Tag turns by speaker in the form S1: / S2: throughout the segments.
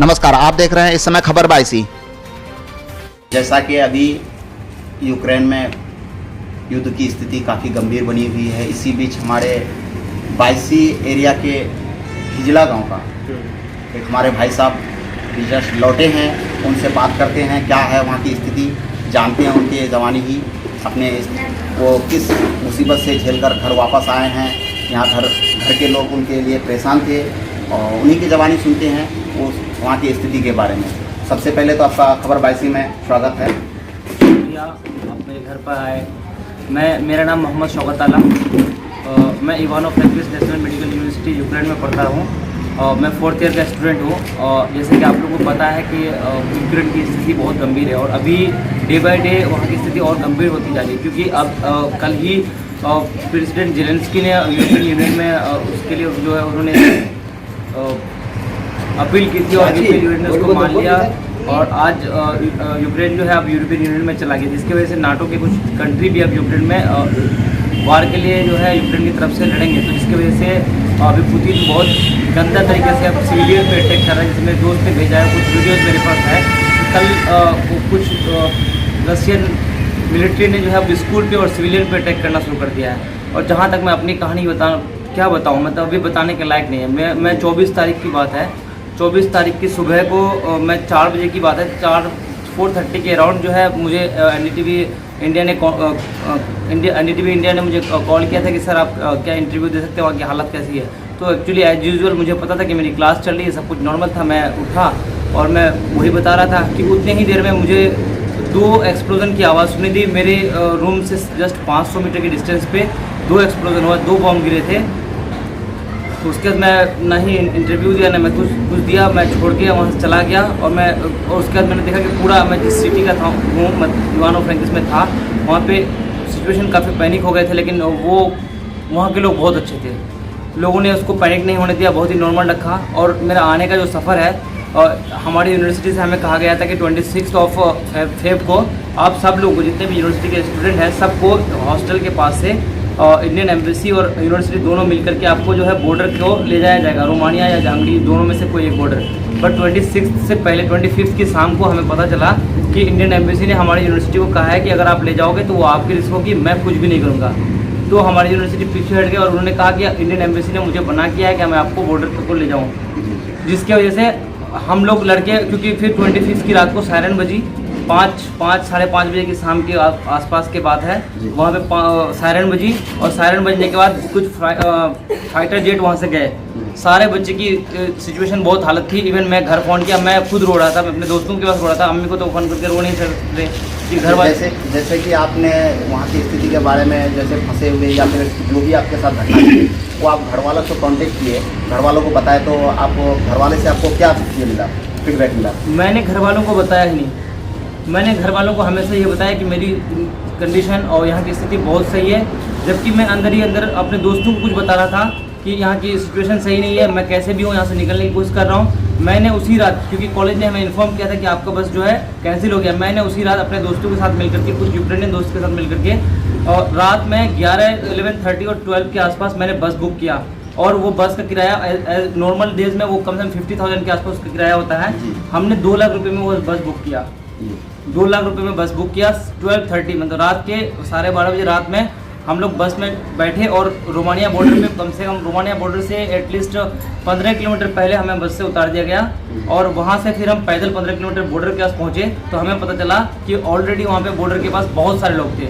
S1: नमस्कार, आप देख रहे हैं इस समय खबर बाईसी।
S2: जैसा कि अभी यूक्रेन में युद्ध की स्थिति काफ़ी गंभीर बनी हुई है, इसी बीच हमारे बाईसी एरिया के हिजला गांव का एक हमारे भाई साहब जस्ट लौटे हैं, उनसे बात करते हैं क्या है वहाँ की स्थिति, जानते हैं उनके जवानी ही अपने वो किस मुसीबत से झेलकर घर वापस आए हैं। यहाँ घर के लोग उनके लिए परेशान थे और उन्हीं की जवानी सुनते हैं वो वहाँ की स्थिति के बारे में। सबसे पहले तो आपका खबर बाईसी में स्वागत है।
S3: शुक्रिया, आप मेरे घर पर आए। मेरा नाम मोहम्मद शौकत आलम, मैं Ivano Frankivsk national medical university Ukraine में पढ़ता हूँ और मैं 4th ईयर का स्टूडेंट हूँ। और जैसे कि आप लोगों को पता है कि यूक्रेन की स्थिति बहुत गंभीर है और अभी डे बाय डे वहाँ की स्थिति और गंभीर होती जा रही है, क्योंकि अब कल ही प्रेसिडेंट जेलेंस्की ने यूरोपियन यूनियन में उसके लिए जो है उन्होंने अपील की थी और यूरोपियन यूनियन ने उसको मान लिया और आज यूक्रेन जो है अब यूरोपियन यूनियन में चला गया, जिसकी वजह से नाटो के कुछ कंट्री भी अब यूक्रेन में वार के लिए जो है यूक्रेन की तरफ से लड़ेंगे। तो जिसकी वजह से अभी पुतिन बहुत गंदा तरीके से अब सिविलियन पे अटैक कर रहा है, जिसमें दोस्त ने भेजा है, कुछ वीडियोज़ मेरे पास है। कल कुछ रशियन मिलिट्री ने जो है अब स्कूल पे और सिविलियन पे अटैक करना शुरू कर दिया है। और जहाँ तक मैं अपनी कहानी क्या बताऊँ, मतलब अभी बताने के लायक नहीं है। मैं 24 तारीख की बात है, 24 तारीख की सुबह को मैं 4 बजे की बात है, 4:30 के अराउंड जो है मुझे एनडीटीवी इंडिया ने मुझे कॉल किया था कि सर आप क्या इंटरव्यू दे सकते हैं, वहाँ की हालत कैसी है। तो एक्चुअली एज यूजुअल मुझे पता था कि मेरी क्लास चल रही है, सब कुछ नॉर्मल था। मैं उठा और मैं वही बता रहा था कि उतने ही देर में मुझे 2 एक्सप्लोजन की आवाज़ सुनी थी। मेरे रूम से जस्ट 500 मीटर की डिस्टेंस पे 2 एक्सप्लोजन हुआ, 2 बॉम्ब गिरे थे। तो उसके बाद मैं ना ही इंटरव्यू दिया ना मैं कुछ दिया, मैं छोड़ के वहाँ से चला गया। और उसके बाद मैंने देखा कि पूरा मैं जिस सिटी का था हूँ इवानो फ्रैंकिस में था, वहाँ पे सिचुएशन काफ़ी पैनिक हो गए थे, लेकिन वो वहाँ के लोग बहुत अच्छे थे, लोगों ने उसको पैनिक नहीं होने दिया, बहुत ही नॉर्मल रखा। और मेरा आने का जो सफ़र है, हमारी यूनिवर्सिटी से हमें कहा गया था कि 26 फेब को आप सब लोग जितने भी यूनिवर्सिटी के स्टूडेंट हैं सबको हॉस्टल के पास से इंडियन एम्बेसी और यूनिवर्सिटी दोनों मिलकर के आपको जो है बॉर्डर को ले जाया जाएगा, रोमानिया या जंगली दोनों में से कोई एक बॉर्डर। बट 26 से पहले 25 की शाम को हमें पता चला कि इंडियन एम्बेसी ने हमारी यूनिवर्सिटी को कहा है कि अगर आप ले जाओगे तो वो आपकी रिस्क होगी, मैं कुछ भी नहीं करूँगा। तो हमारी यूनिवर्सिटी पीछे हट गई और उन्होंने कहा कि इंडियन एम्बेसी ने मुझे मना किया है कि मैं आपको बॉर्डर को ले जाऊँ, जिसकी वजह से हम लोग लड़के, क्योंकि फिर 25 की रात को सायरन बजी, 5 साढ़े 5 बजे की शाम के आसपास के बात है, वहाँ पे सायरन बजी और सायरन बजने के बाद कुछ फाइटर जेट वहाँ से गए। सारे बच्चे की सिचुएशन बहुत हालत थी। इवन मैं घर फ़ोन किया, मैं खुद रो रहा था, मैं अपने दोस्तों के पास रो रहा था, अम्मी को तो फ़ोन करके रो नहीं सकते कि घर वाले।
S2: जैसे कि आपने वहाँ की स्थिति के बारे में जैसे फंसे हुए या फिर जो भी आपके साथ घटना हुई वो आप घर वालों से कांटेक्ट किए, घर वालों को बताया, तो आप घर वाले से आपको क्या मिला, फीडबैक मिला?
S3: मैंने घर वालों को बताया ही नहीं। मैंने घर वालों को हमेशा ये बताया कि मेरी कंडीशन और यहाँ की स्थिति बहुत सही है, जबकि मैं अंदर ही अंदर अपने दोस्तों को कुछ बता रहा था कि यहाँ की सिचुएशन सही नहीं है, मैं कैसे भी हूँ यहाँ से निकलने की कोशिश कर रहा हूँ। मैंने उसी रात, क्योंकि कॉलेज ने हमें इन्फॉर्म किया था कि आपका बस जो है कैंसिल हो गया, मैंने उसी रात अपने दोस्तों के साथ मिलकर के, कुछ यूक्रेनियन दोस्त के साथ मिलकर के, और रात में 11:30 और 12 के आसपास मैंने बस बुक किया। और वो बस का किराया नॉर्मल डेज में वो कम से कम 50,000 के आसपास का किराया होता है। हमने 2 लाख रुपये में वो बस बुक किया, 2 लाख रुपये में बस बुक किया। 12:30 मतलब रात के 12:30 बजे रात में हम लोग बस में बैठे और रोमानिया बॉर्डर में, कम से कम रोमानिया बॉर्डर से एटलीस्ट 15 किलोमीटर पहले हमें बस से उतार दिया गया। और वहाँ से फिर हम पैदल 15 किलोमीटर बॉर्डर के पास पहुँचे तो हमें पता चला कि ऑलरेडी वहाँ पे बॉर्डर के पास बहुत सारे लोग थे,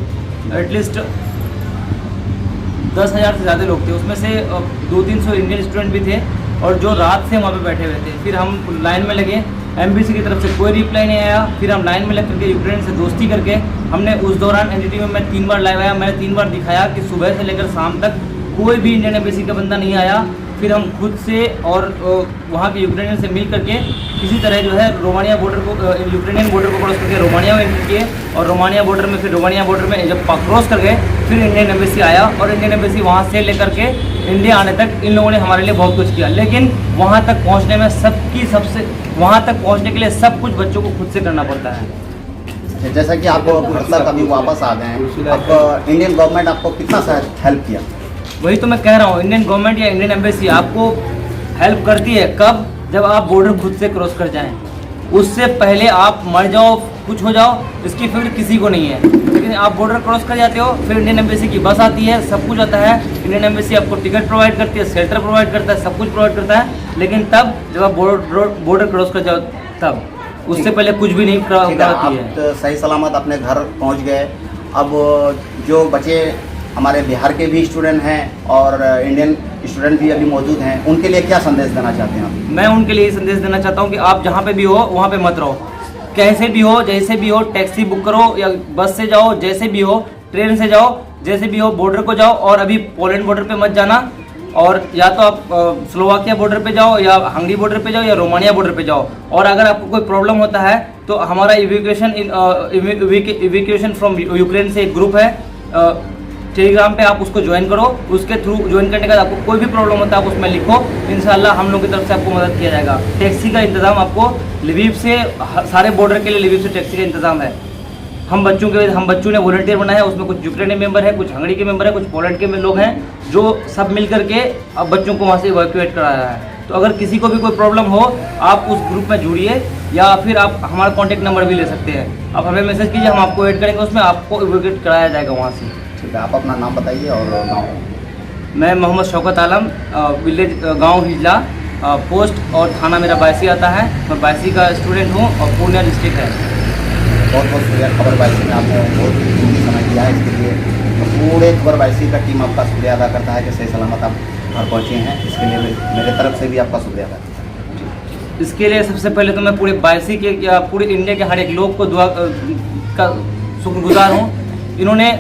S3: एटलीस्ट 10,000 से ज़्यादा लोग थे। उसमें से 200-300 इंडियन स्टूडेंट भी थे और जो रात से वहाँ पे बैठे हुए थे। फिर हम लाइन में लगे, एम्बेसी की तरफ से कोई रिप्लाई नहीं आया। फिर हम लाइन में लग करके यूक्रेन से दोस्ती करके हमने उस दौरान एनडीटी में मैं 3 बार लाइव आया, मैंने 3 बार दिखाया कि सुबह से लेकर शाम तक कोई भी इंडियन एम्बेसी का बंदा नहीं आया। फिर हम खुद से और वहाँ के यूक्रेनियन से मिल करके किसी तरह जो है रोमानिया बॉर्डर को, यूक्रेनियन बॉर्डर को क्रॉस करके रोमानिया में एंटर किए। और रोमानिया बॉर्डर में जब क्रॉस कर गए फिर इंडियन एम्बेसी आया और इंडियन एम्बेसी वहाँ से लेकर के इंडिया आने तक इन लोगों ने हमारे लिए बहुत कुछ किया। लेकिन वहाँ तक पहुँचने में वहाँ तक पहुँचने के लिए सब कुछ बच्चों को खुद से करना पड़ता है।
S2: जैसा कि आप मतलब अभी वापस आ गए हैं, आप इंडियन गवर्नमेंट आपको कितना हेल्प किया?
S3: वही तो मैं कह रहा हूँ, इंडियन गवर्नमेंट या इंडियन एम्बेसी आपको हेल्प करती है कब, जब आप बॉर्डर खुद से क्रॉस कर जाएं, उससे पहले आप मर जाओ, कुछ हो जाओ, इसकी फिक्र किसी को नहीं है। लेकिन आप बॉर्डर क्रॉस कर जाते हो, फिर इंडियन एम्बेसी की बस आती है, सब कुछ आता है, इंडियन एम्बेसी आपको टिकट प्रोवाइड करती है, शेल्टर प्रोवाइड करता है, सब कुछ प्रोवाइड करता है। लेकिन तब जब आप बॉर्डर क्रॉस कर जाओ, तब उससे पहले कुछ भी नहीं
S2: ठीक है,
S3: कराती है।
S2: आप तो सही सलामत अपने घर पहुंच गए। अब जो बचे हमारे बिहार के भी स्टूडेंट हैं और इंडियन स्टूडेंट भी अभी मौजूद हैं, उनके लिए क्या संदेश देना चाहते हैं आप?
S3: मैं उनके लिए संदेश देना चाहता हूँ कि आप जहाँ पे भी हो वहाँ पे मत रहो, कैसे भी हो, जैसे भी हो, टैक्सी बुक करो या बस से जाओ, जैसे भी हो, ट्रेन से जाओ, जैसे भी हो, बॉर्डर को जाओ। और अभी पोलैंड बॉर्डर पे मत जाना, और या तो आप स्लोवाकिया बॉर्डर पे जाओ, या हंगरी बॉर्डर पे जाओ, या रोमानिया बॉर्डर पे जाओ। और अगर आपको कोई प्रॉब्लम होता है तो हमारा इवैक्यूएशन फ्रॉम यूक्रेन से एक ग्रुप है टेलीग्राम पे, आप उसको ज्वाइन करो। उसके थ्रू ज्वाइन करने के बाद आपको कोई भी प्रॉब्लम होता है आप उसमें लिखो, इंशाल्लाह हम लोग की तरफ से आपको मदद किया जाएगा। टैक्सी का इंतज़ाम आपको लिविव से, सारे बॉर्डर के लिए लिविव से टैक्सी का इंतज़ाम है। हम बच्चों ने वॉलंटियर बनाया है, उसमें कुछ यूक्रेनी मेंबर है, कुछ हंगरी के मेंबर है, कुछ पोलैंड के लोग हैं, जो सब मिल करके अब बच्चों को वहाँ से इवैक्यूएट कराया है। तो अगर किसी को भी कोई प्रॉब्लम हो, आप उस ग्रुप में जुड़िए, या फिर आप हमारा कॉन्टैक्ट नंबर भी ले सकते हैं। आप हमें मैसेज कीजिए, हम आपको ऐड करेंगे, उसमें आपको इवैक्यूएट कराया जाएगा वहाँ से।
S2: ठीक है, आप अपना नाम बताइए और गाँव।
S3: मैं मोहम्मद शौकत आलम, विलेज गांव हिजला, पोस्ट और थाना मेरा बायसी आता है। मैं बायसी का स्टूडेंट हूं और पूर्णिया डिस्ट्रिक्ट है।
S2: बहुत बहुत शुक्रिया खबर बायसी में आपने बहुत कीमती समय दिया है इसके लिए। तो पूरे खबर बायसी का टीम आपका शुक्रिया अदा करता है कि सही सलामत आप घर पहुँचे हैं। इसके लिए मेरे तरफ से भी आपका शुक्रिया अदा करता हूँ।
S3: इसके लिए सबसे पहले तो मैं पूरे बायसी के या पूरे इंडिया के हर एक लोग को दुआ का शुक्रगुजार हूँ। इन्होंने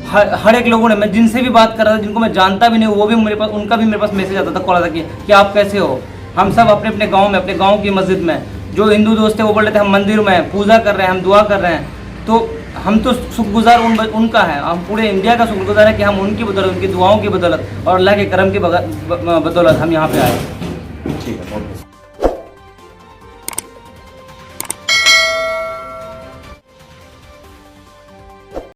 S3: हर एक लोगों ने, मैं जिनसे भी बात कर रहा था, जिनको मैं जानता भी नहीं, वो भी मेरे पास, उनका भी मेरे पास मैसेज आता था, कॉल आता कि आप कैसे हो। हम सब अपने अपने गांव में, अपने गांव की मस्जिद में, जो हिंदू दोस्त थे वो बोल रहे थे हम मंदिर में पूजा कर रहे हैं, हम दुआ कर रहे हैं। तो हम तो शुक्रगुजार उनका है, हम पूरे इंडिया का शुक्रगुजार है कि हम उनकी बदौलत, उनकी दुआओं की बदौलत और अल्लाह के करम की बदौलत हम यहाँ पे आए।
S2: ठीक है, बहुत